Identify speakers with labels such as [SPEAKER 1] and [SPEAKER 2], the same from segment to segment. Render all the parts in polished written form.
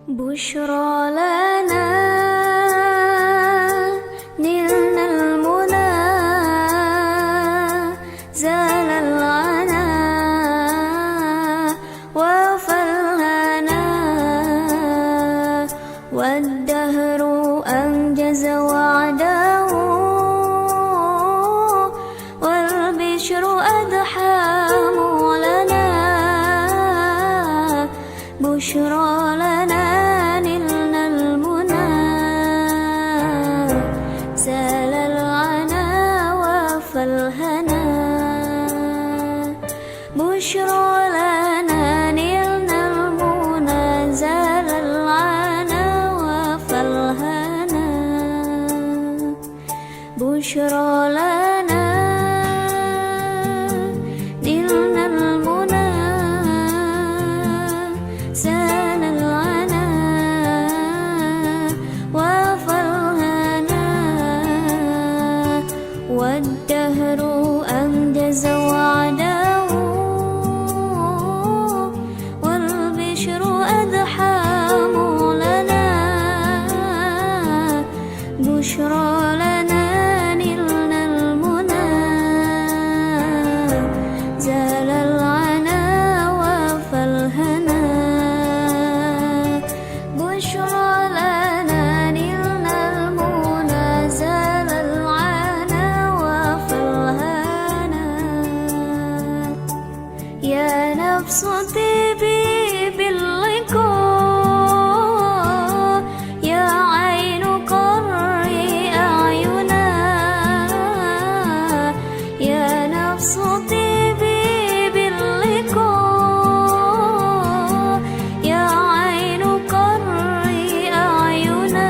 [SPEAKER 1] بشرى لنا نلنا المنى زال العنا وفلهنا والدهر أنجز وعده والبشر أضحى معلنا بشرى لنا نلنا المنى زال العنا وفلهنا بشرى لنا نلنا المنى زال العنا وفلهنا بشرى لنا نلنا المنى زال العنا وفلهنا والدهر أنجز وعده والبشر أضحى معلنا بشرى لنا نلنا المنى زال العنا وفلهنا بشرى لنا نلنا المنى زال العنا وفلهنا يا نفس طيبي باللقاء يا عين قري أعينا يا نفس طيبي باللقاء يا عين قري أعينا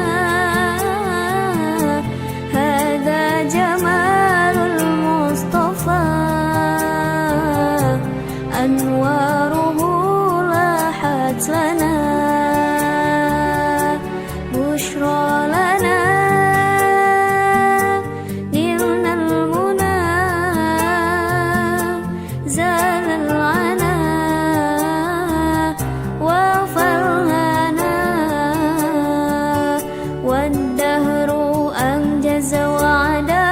[SPEAKER 1] هذا جمال المصطفى أنواره لاحت لنا بشرى لنا نلنا المنى زال العنا وفلهنا والدهر أنجز وعده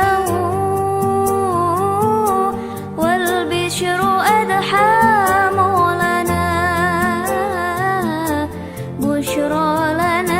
[SPEAKER 1] والبشر أضحى معلنا بشرى لنا